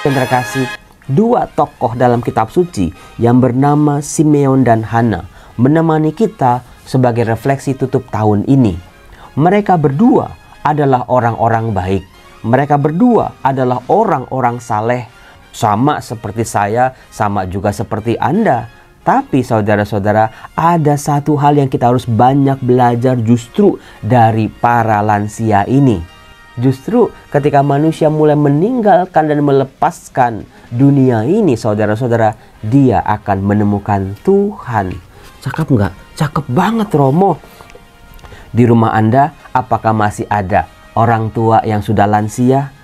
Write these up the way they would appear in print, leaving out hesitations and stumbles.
yang terkasih, dua tokoh dalam kitab suci yang bernama Simeon dan Hana menemani kita sebagai refleksi tutup tahun ini. Mereka berdua adalah orang-orang baik. Mereka berdua adalah orang-orang saleh. Sama seperti saya, sama juga seperti Anda. Tapi saudara-saudara, ada satu hal yang kita harus banyak belajar justru dari para lansia ini. Justru ketika manusia mulai meninggalkan dan melepaskan dunia ini, saudara-saudara, dia akan menemukan Tuhan. Cakep nggak? Cakep banget, Romo. Di rumah Anda, apakah masih ada orang tua yang sudah lansia?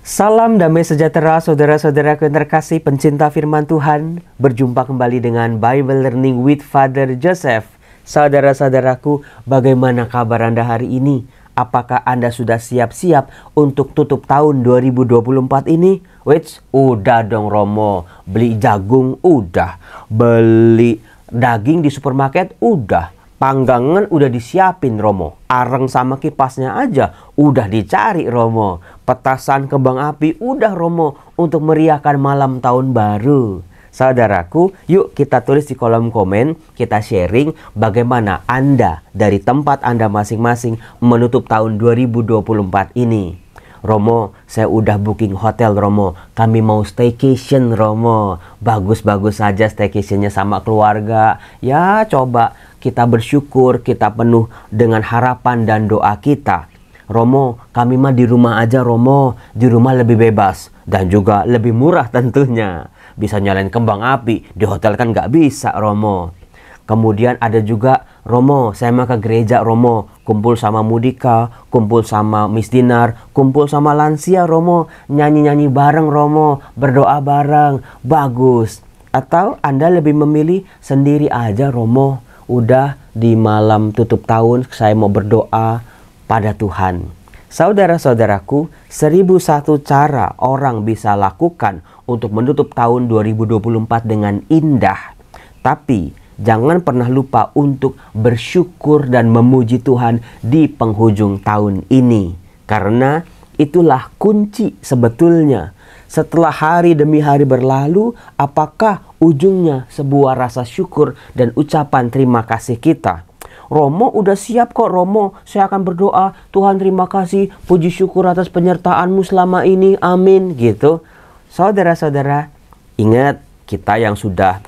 Salam damai sejahtera saudara-saudaraku yang terkasih pencinta firman Tuhan. Berjumpa kembali dengan Bible Learning with Father Joseph. Saudara-saudaraku, bagaimana kabar Anda hari ini? Apakah Anda sudah siap-siap untuk tutup tahun 2024 ini? Wits, udah dong Romo. Beli jagung udah. Beli daging di supermarket udah. Panggangan udah disiapin Romo. Areng sama kipasnya aja udah dicari Romo. Petasan kembang api udah Romo untuk meriahkan malam tahun baru. Saudaraku, yuk kita tulis di kolom komen, kita sharing bagaimana Anda dari tempat Anda masing-masing menutup tahun 2024 ini. Romo, saya udah booking hotel Romo. Kami mau staycation Romo. Bagus-bagus saja staycationnya sama keluarga. Ya coba kita bersyukur, kita penuh dengan harapan dan doa kita. Romo, kami mah di rumah aja Romo. Di rumah lebih bebas dan juga lebih murah tentunya. Bisa nyalain kembang api, di hotel kan nggak bisa Romo. Kemudian ada juga, Romo, saya mau ke gereja Romo. Kumpul sama Mudika, kumpul sama Miss Dinar, kumpul sama lansia Romo. Nyanyi-nyanyi bareng Romo, berdoa bareng, bagus. Atau Anda lebih memilih sendiri aja Romo. Udah di malam tutup tahun saya mau berdoa pada Tuhan. Saudara-saudaraku, 1001 cara orang bisa lakukan untuk menutup tahun 2024 dengan indah. Tapi jangan pernah lupa untuk bersyukur dan memuji Tuhan di penghujung tahun ini. Karena itulah kunci sebetulnya. Setelah hari demi hari berlalu, apakah ujungnya sebuah rasa syukur dan ucapan terima kasih kita? Romo udah siap kok Romo, saya akan berdoa, Tuhan terima kasih, puji syukur atas penyertaan-Mu selama ini, amin, gitu. Saudara-saudara, ingat kita yang sudah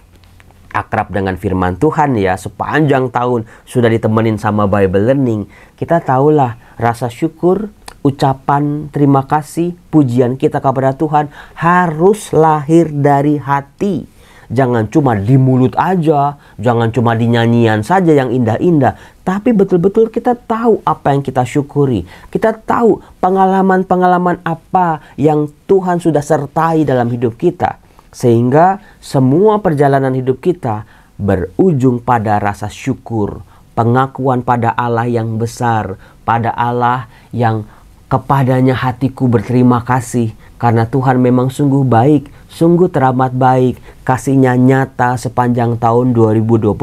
akrab dengan firman Tuhan ya, sepanjang tahun sudah ditemenin sama Bible Learning, kita tahulah rasa syukur, ucapan terima kasih, pujian kita kepada Tuhan harus lahir dari hati. Jangan cuma di mulut aja, jangan cuma di nyanyian saja yang indah-indah, tapi betul-betul kita tahu apa yang kita syukuri. Kita tahu pengalaman-pengalaman apa yang Tuhan sudah sertai dalam hidup kita. Sehingga semua perjalanan hidup kita berujung pada rasa syukur, pengakuan pada Allah yang besar, pada Allah yang kepadanya hatiku berterima kasih. Karena Tuhan memang sungguh baik, sungguh teramat baik, kasih-Nya nyata sepanjang tahun 2024.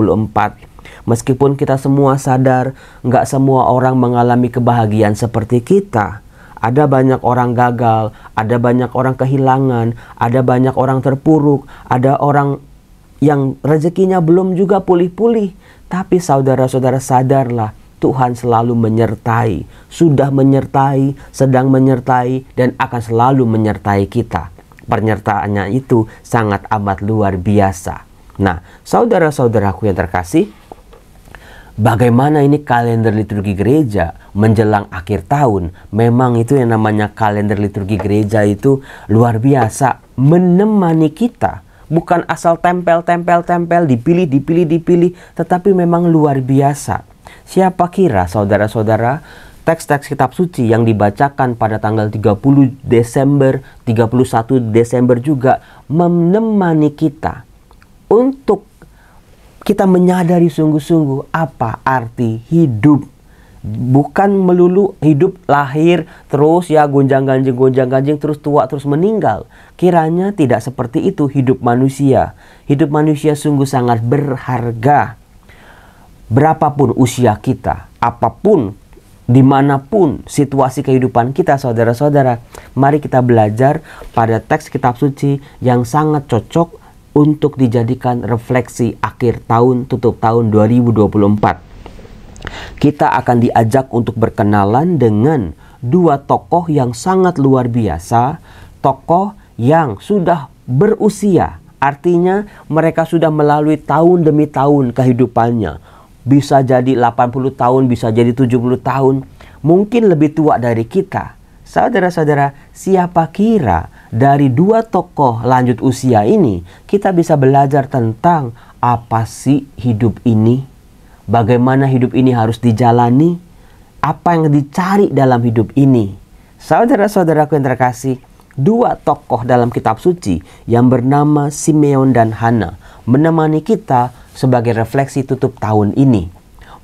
Meskipun kita semua sadar, nggak semua orang mengalami kebahagiaan seperti kita. Ada banyak orang gagal, ada banyak orang kehilangan, ada banyak orang terpuruk, ada orang yang rezekinya belum juga pulih-pulih. Tapi saudara-saudara sadarlah, Tuhan selalu menyertai, sudah menyertai, sedang menyertai, dan akan selalu menyertai kita. Penyertaannya itu sangat amat luar biasa. Nah, saudara-saudaraku yang terkasih, bagaimana ini kalender liturgi gereja menjelang akhir tahun? Memang itu yang namanya kalender liturgi gereja itu luar biasa, menemani kita. Bukan asal tempel, dipilih, tetapi memang luar biasa. Siapa kira saudara-saudara, teks-teks kitab suci yang dibacakan pada tanggal 30 Desember, 31 Desember juga menemani kita untuk kita menyadari sungguh-sungguh apa arti hidup. Bukan melulu hidup lahir terus ya gonjang-ganjing terus tua terus meninggal. Kiranya tidak seperti itu hidup manusia. Hidup manusia sungguh sangat berharga. Berapapun usia kita, apapun Dimanapun situasi kehidupan kita, saudara-saudara, mari kita belajar pada teks kitab suci yang sangat cocok untuk dijadikan refleksi akhir tahun tutup tahun 2024. Kita akan diajak untuk berkenalan dengan dua tokoh yang sangat luar biasa, tokoh yang sudah berusia, artinya mereka sudah melalui tahun demi tahun kehidupannya. Bisa jadi 80 tahun, bisa jadi 70 tahun, mungkin lebih tua dari kita. Saudara-saudara, siapa kira dari dua tokoh lanjut usia ini kita bisa belajar tentang apa sih hidup ini? Bagaimana hidup ini harus dijalani? Apa yang dicari dalam hidup ini? Saudara-saudaraku yang terkasih, dua tokoh dalam kitab suci yang bernama Simeon dan Hana menemani kita sebagai refleksi tutup tahun ini.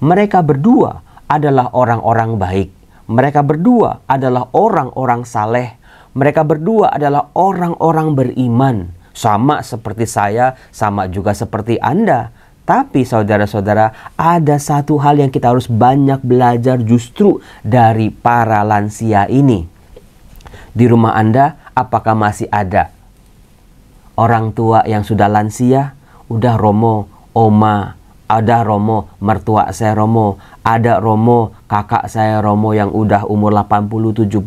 Mereka berdua adalah orang-orang baik. Mereka berdua adalah orang-orang saleh. Mereka berdua adalah orang-orang beriman. Sama seperti saya, sama juga seperti Anda. Tapi saudara-saudara, ada satu hal yang kita harus banyak belajar justru dari para lansia ini. Di rumah Anda, apakah masih ada orang tua yang sudah lansia? Udah Romo, Oma, ada Romo, mertua saya Romo, ada Romo, kakak saya Romo yang udah umur 80-70,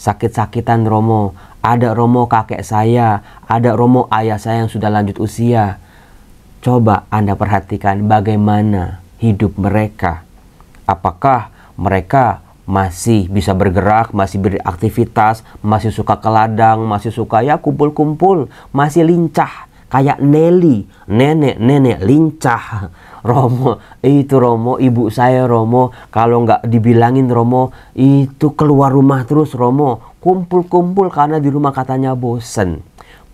sakit-sakitan Romo, ada Romo kakek saya, ada Romo ayah saya yang sudah lanjut usia. Coba Anda perhatikan bagaimana hidup mereka. Apakah mereka masih bisa bergerak, masih beraktivitas, masih suka ke ladang, masih suka ya kumpul-kumpul, masih lincah. Kayak Nelly, nenek-nenek lincah. Romo, itu Romo, ibu saya Romo, kalau nggak dibilangin Romo, itu keluar rumah terus Romo. Kumpul-kumpul karena di rumah katanya bosen.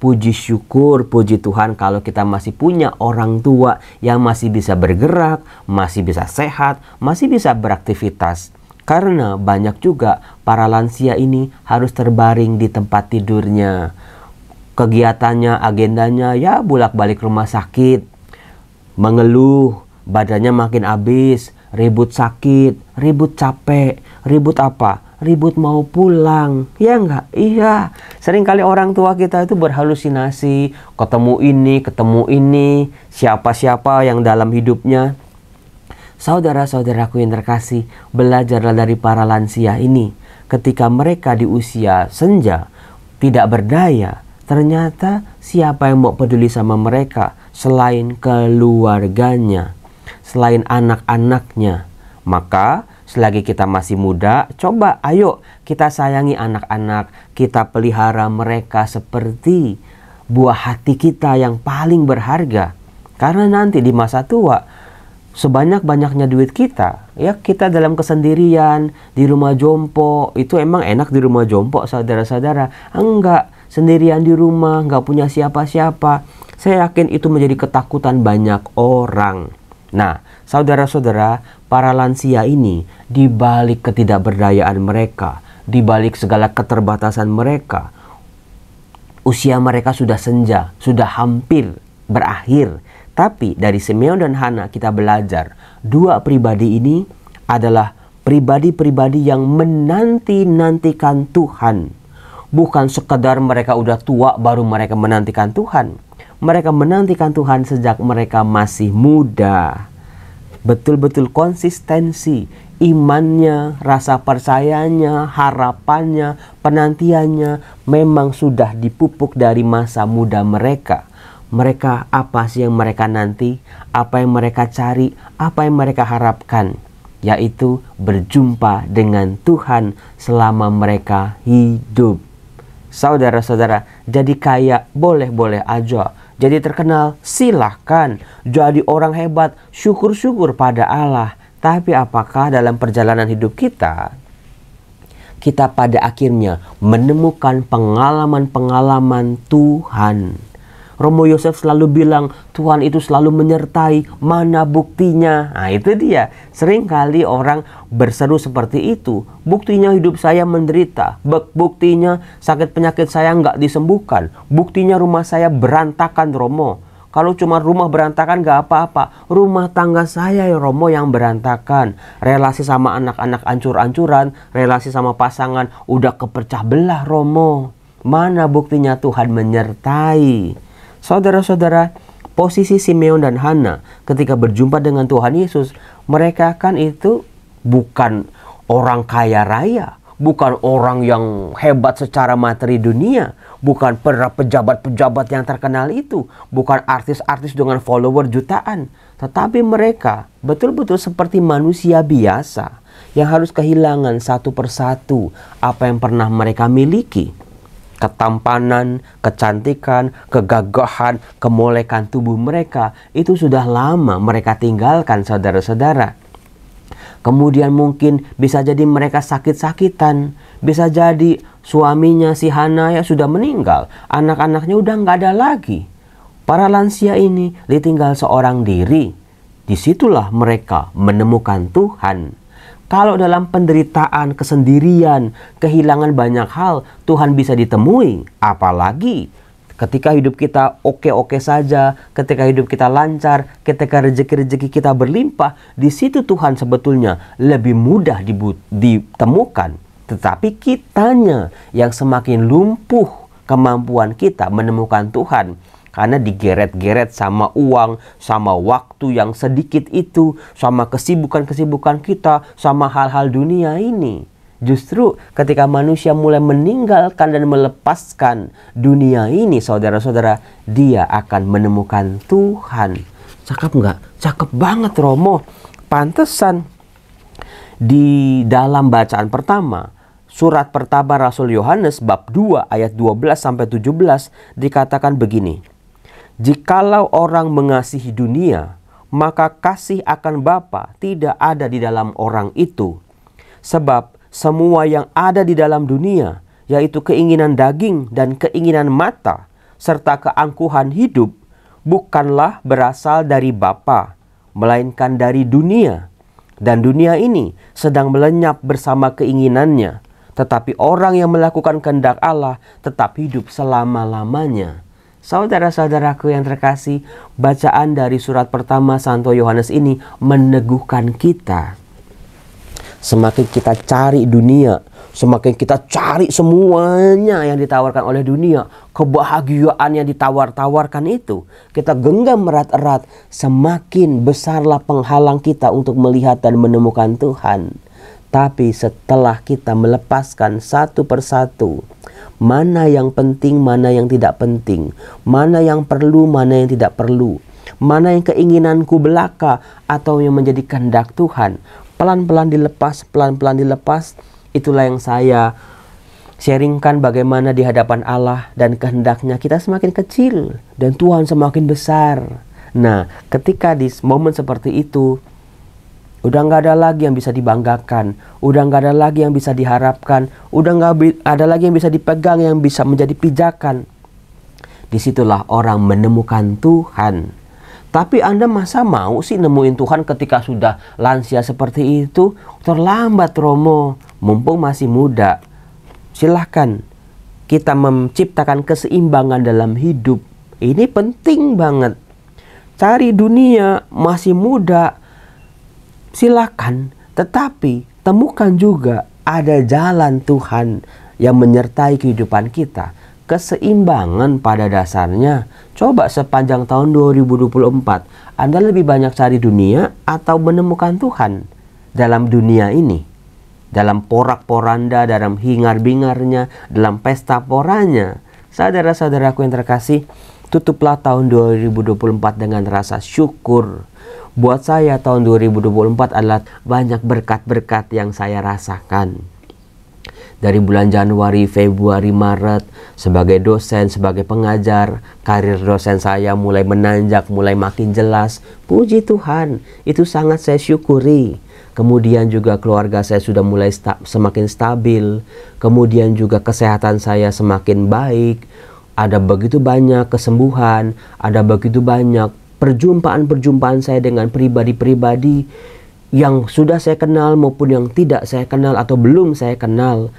Puji syukur, puji Tuhan kalau kita masih punya orang tua yang masih bisa bergerak, masih bisa sehat, masih bisa beraktivitas. Karena banyak juga para lansia ini harus terbaring di tempat tidurnya. Kegiatannya, agendanya ya bolak-balik rumah sakit, mengeluh, badannya makin habis, ribut sakit, ribut capek, ribut apa? Ribut mau pulang, ya enggak? Iya, seringkali orang tua kita itu berhalusinasi, ketemu ini, siapa-siapa yang dalam hidupnya. Saudara-saudaraku yang terkasih, belajarlah dari para lansia ini. Ketika mereka di usia senja, tidak berdaya, ternyata siapa yang mau peduli sama mereka selain keluarganya, selain anak-anaknya. Maka selagi kita masih muda, coba ayo kita sayangi anak-anak, kita pelihara mereka seperti buah hati kita yang paling berharga. Karena nanti di masa tua, sebanyak-banyaknya duit kita, ya kita dalam kesendirian, di rumah jompo. Itu emang enak di rumah jompo, saudara-saudara? Enggak, sendirian di rumah, enggak punya siapa-siapa. Saya yakin itu menjadi ketakutan banyak orang. Nah, saudara-saudara, para lansia ini, di balik ketidakberdayaan mereka, di balik segala keterbatasan mereka, usia mereka sudah senja, sudah hampir berakhir. Tapi dari Simeon dan Hana kita belajar, dua pribadi ini adalah pribadi-pribadi yang menanti-nantikan Tuhan. Bukan sekedar mereka udah tua baru mereka menantikan Tuhan. Mereka menantikan Tuhan sejak mereka masih muda. Betul-betul konsistensi, imannya, rasa percayanya, harapannya, penantiannya memang sudah dipupuk dari masa muda mereka. Mereka apa sih yang mereka nanti, apa yang mereka cari, apa yang mereka harapkan, yaitu berjumpa dengan Tuhan selama mereka hidup. Saudara-saudara, jadi kaya boleh-boleh aja, jadi terkenal silahkan, jadi orang hebat syukur-syukur pada Allah. Tapi apakah dalam perjalanan hidup kita pada akhirnya menemukan pengalaman-pengalaman Tuhan? Romo Yosef selalu bilang, Tuhan itu selalu menyertai, mana buktinya? Nah itu dia, seringkali orang berseru seperti itu. Buktinya hidup saya menderita, buktinya sakit penyakit saya nggak disembuhkan, buktinya rumah saya berantakan Romo. Kalau cuma rumah berantakan gak apa-apa. Rumah tangga saya ya Romo yang berantakan. Relasi sama anak-anak ancur-ancuran. Relasi sama pasangan udah kepecah belah Romo. Mana buktinya Tuhan menyertai? Saudara-saudara, posisi Simeon dan Hana ketika berjumpa dengan Tuhan Yesus, mereka kan itu bukan orang kaya raya, bukan orang yang hebat secara materi dunia, bukan para pejabat-pejabat yang terkenal itu, bukan artis-artis dengan follower jutaan, tetapi mereka betul-betul seperti manusia biasa yang harus kehilangan satu persatu apa yang pernah mereka miliki. Ketampanan, kecantikan, kegagahan, kemolekan tubuh mereka itu sudah lama mereka tinggalkan, saudara-saudara. Kemudian mungkin bisa jadi mereka sakit-sakitan, bisa jadi suaminya si Hana ya sudah meninggal, anak-anaknya udah nggak ada lagi. Para lansia ini ditinggal seorang diri. Disitulah mereka menemukan Tuhan. Kalau dalam penderitaan, kesendirian, kehilangan banyak hal, Tuhan bisa ditemui. Apalagi ketika hidup kita oke-oke saja, ketika hidup kita lancar, ketika rezeki-rezeki kita berlimpah, di situ Tuhan sebetulnya lebih mudah ditemukan. Tetapi kitanya yang semakin lumpuh kemampuan kita menemukan Tuhan. Karena digeret-geret sama uang, sama waktu yang sedikit itu, sama kesibukan-kesibukan kita, sama hal-hal dunia ini. Justru ketika manusia mulai meninggalkan dan melepaskan dunia ini, saudara-saudara, dia akan menemukan Tuhan. Cakep nggak? Cakep banget Romo. Pantesan di dalam bacaan pertama, surat pertama Rasul Yohanes bab 2 ayat 12-17 dikatakan begini. Jikalau orang mengasihi dunia, maka kasih akan Bapa tidak ada di dalam orang itu. Sebab semua yang ada di dalam dunia, yaitu keinginan daging dan keinginan mata, serta keangkuhan hidup, bukanlah berasal dari Bapa, melainkan dari dunia. Dan dunia ini sedang melenyap bersama keinginannya. Tetapi orang yang melakukan kehendak Allah tetap hidup selama-lamanya. Saudara-saudaraku yang terkasih, bacaan dari surat pertama Santo Yohanes ini meneguhkan kita. Semakin kita cari dunia, semakin kita cari semuanya yang ditawarkan oleh dunia, kebahagiaan yang ditawar-tawarkan itu, kita genggam erat-erat, semakin besarlah penghalang kita untuk melihat dan menemukan Tuhan. Tapi setelah kita melepaskan satu persatu, mana yang penting, mana yang tidak penting, mana yang perlu, mana yang tidak perlu, mana yang keinginanku belaka atau yang menjadi kehendak Tuhan, pelan-pelan dilepas, itulah yang saya sharingkan bagaimana di hadapan Allah dan kehendaknya kita semakin kecil dan Tuhan semakin besar. Nah, ketika di momen seperti itu, udah nggak ada lagi yang bisa dibanggakan, udah nggak ada lagi yang bisa diharapkan, udah nggak ada lagi yang bisa dipegang, yang bisa menjadi pijakan. Disitulah orang menemukan Tuhan. Tapi Anda masa mau sih nemuin Tuhan ketika sudah lansia seperti itu? Terlambat Romo, mumpung masih muda. Silahkan kita menciptakan keseimbangan dalam hidup. Ini penting banget. Cari dunia, masih muda, silakan, tetapi temukan juga ada jalan Tuhan yang menyertai kehidupan kita. Keseimbangan pada dasarnya. Coba sepanjang tahun 2024, Anda lebih banyak cari dunia atau menemukan Tuhan dalam dunia ini? Dalam porak-poranda, dalam hingar-bingarnya, dalam pesta poranya. Saudara-saudaraku yang terkasih, tutuplah tahun 2024 dengan rasa syukur. Buat saya tahun 2024 adalah banyak berkat-berkat yang saya rasakan. Dari bulan Januari, Februari, Maret, sebagai dosen, sebagai pengajar, karir dosen saya mulai menanjak, mulai makin jelas. Puji Tuhan, itu sangat saya syukuri. Kemudian juga keluarga saya sudah mulai semakin stabil. Kemudian juga kesehatan saya semakin baik. Ada begitu banyak kesembuhan, ada begitu banyak perjumpaan-perjumpaan saya dengan pribadi-pribadi yang sudah saya kenal maupun yang tidak saya kenal atau belum saya kenal.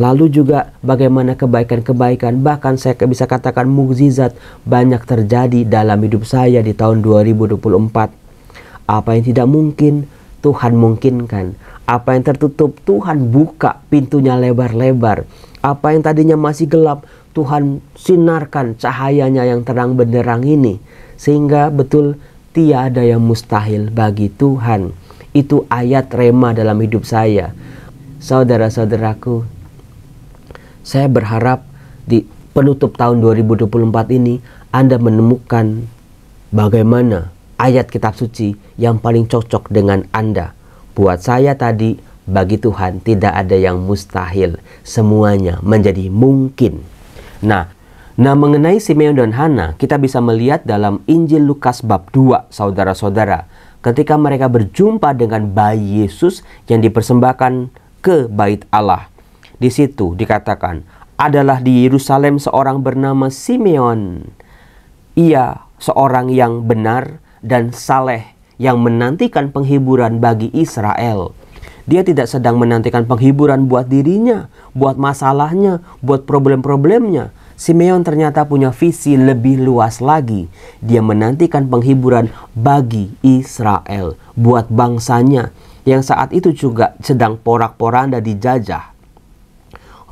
Lalu juga bagaimana kebaikan-kebaikan, bahkan saya bisa katakan mukjizat banyak terjadi dalam hidup saya di tahun 2024. Apa yang tidak mungkin, Tuhan mungkinkan. Apa yang tertutup, Tuhan buka pintunya lebar-lebar. Apa yang tadinya masih gelap, Tuhan sinarkan cahayanya yang terang benderang ini. Sehingga betul tiada yang mustahil bagi Tuhan. Itu ayat rema dalam hidup saya. Saudara-saudaraku, saya berharap di penutup tahun 2024 ini Anda menemukan bagaimana ayat kitab suci yang paling cocok dengan Anda. Buat saya tadi, bagi Tuhan tidak ada yang mustahil. Semuanya menjadi mungkin. Nah, mengenai Simeon dan Hana, kita bisa melihat dalam Injil Lukas bab 2, saudara-saudara. Ketika mereka berjumpa dengan bayi Yesus yang dipersembahkan ke bait Allah. Di situ dikatakan, adalah di Yerusalem seorang bernama Simeon. Ia seorang yang benar dan saleh yang menantikan penghiburan bagi Israel. Dia tidak sedang menantikan penghiburan buat dirinya, buat masalahnya, buat problem-problemnya. Simeon ternyata punya visi lebih luas lagi. Dia menantikan penghiburan bagi Israel, buat bangsanya yang saat itu juga sedang porak-poranda dijajah.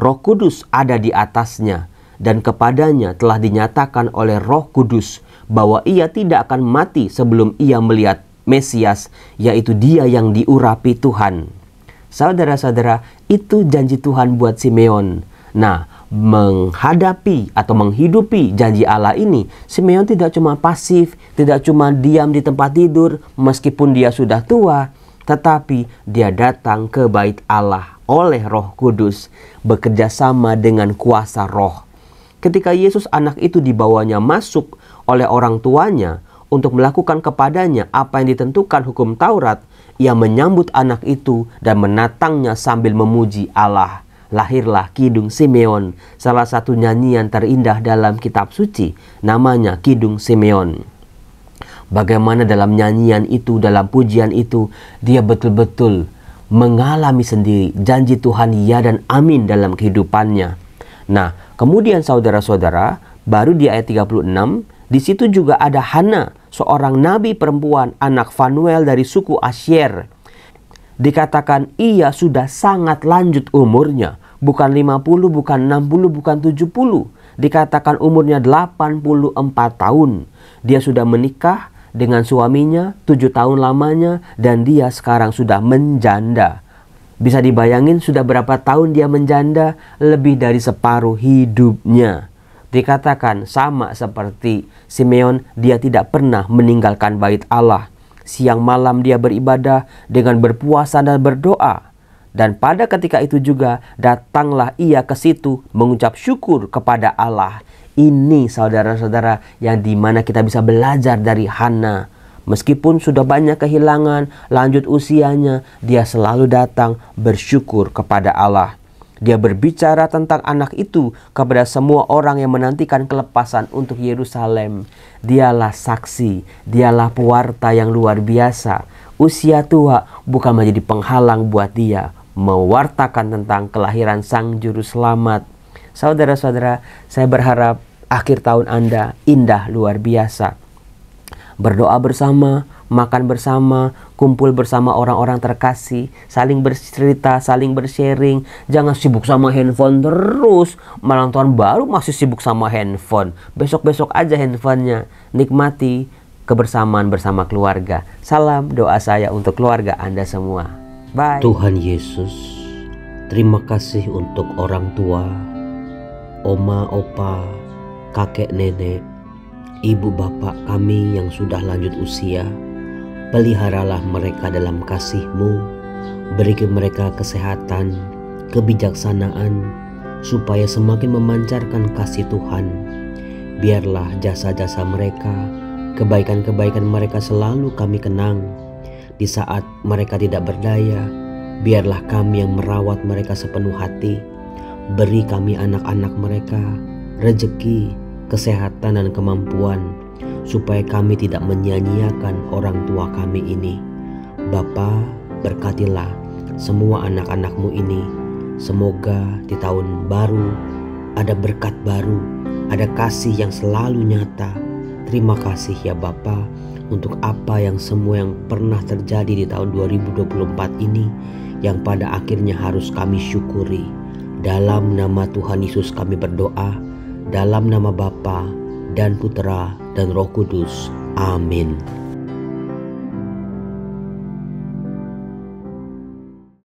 Roh Kudus ada di atasnya, dan kepadanya telah dinyatakan oleh Roh Kudus bahwa ia tidak akan mati sebelum ia melihat Mesias, yaitu Dia yang diurapi Tuhan. Saudara-saudara, itu janji Tuhan buat Simeon. Nah, menghadapi atau menghidupi janji Allah ini, Simeon tidak cuma pasif, tidak cuma diam di tempat tidur meskipun dia sudah tua, tetapi dia datang ke bait Allah oleh Roh Kudus, bekerja sama dengan kuasa Roh. Ketika Yesus anak itu dibawanya masuk oleh orang tuanya untuk melakukan kepadanya apa yang ditentukan hukum Taurat, ia menyambut anak itu dan menatangnya sambil memuji Allah. Lahirlah Kidung Simeon, salah satu nyanyian terindah dalam kitab suci, namanya Kidung Simeon. Bagaimana dalam nyanyian itu, dalam pujian itu, dia betul-betul mengalami sendiri janji Tuhan ya dan amin dalam kehidupannya. Nah, kemudian saudara-saudara, baru di ayat 36, di situ juga ada Hana, seorang nabi perempuan, anak Fanuel dari suku Asyer. Dikatakan ia sudah sangat lanjut umurnya, bukan 50, bukan 60, bukan 70. Dikatakan umurnya 84 tahun. Dia sudah menikah dengan suaminya 7 tahun lamanya, dan dia sekarang sudah menjanda. Bisa dibayangin sudah berapa tahun dia menjanda? Lebih dari separuh hidupnya. Dikatakan sama seperti Simeon, dia tidak pernah meninggalkan bait Allah. Siang malam dia beribadah dengan berpuasa dan berdoa. Dan pada ketika itu juga datanglah ia ke situ mengucap syukur kepada Allah. Ini saudara-saudara yang dimana kita bisa belajar dari Hana. Meskipun sudah banyak kehilangan, lanjut usianya, dia selalu datang bersyukur kepada Allah. Dia berbicara tentang anak itu kepada semua orang yang menantikan kelepasan untuk Yerusalem. Dialah saksi, dialah pewarta yang luar biasa. Usia tua bukan menjadi penghalang buat dia mewartakan tentang kelahiran Sang Juru Selamat. Saudara-saudara, saya berharap akhir tahun Anda indah luar biasa. Berdoa bersama, makan bersama, kumpul bersama orang-orang terkasih, saling bercerita, saling bersharing. Jangan sibuk sama handphone terus. Malam tahun baru masih sibuk sama handphone. Besok-besok aja handphonenya. Nikmati kebersamaan bersama keluarga. Salam doa saya untuk keluarga Anda semua. Bye. Tuhan Yesus, terima kasih untuk orang tua, oma, opa, kakek, nenek, ibu bapak kami yang sudah lanjut usia. Peliharalah mereka dalam kasih-Mu, berikan mereka kesehatan, kebijaksanaan, supaya semakin memancarkan kasih Tuhan. Biarlah jasa-jasa mereka, kebaikan-kebaikan mereka selalu kami kenang. Di saat mereka tidak berdaya, biarlah kami yang merawat mereka sepenuh hati. Beri kami anak-anak mereka rezeki, kesehatan dan kemampuan, supaya kami tidak menyia-nyiakan orang tua kami ini. Bapa, berkatilah semua anak-anak-Mu ini, Semoga di tahun baru ada berkat baru, ada kasih yang selalu nyata. Terima kasih ya Bapa untuk apa yang semua yang pernah terjadi di tahun 2024 ini, yang pada akhirnya harus kami syukuri. Dalam nama Tuhan Yesus kami berdoa, dalam nama Bapa dan Putera dan Roh Kudus. Amin.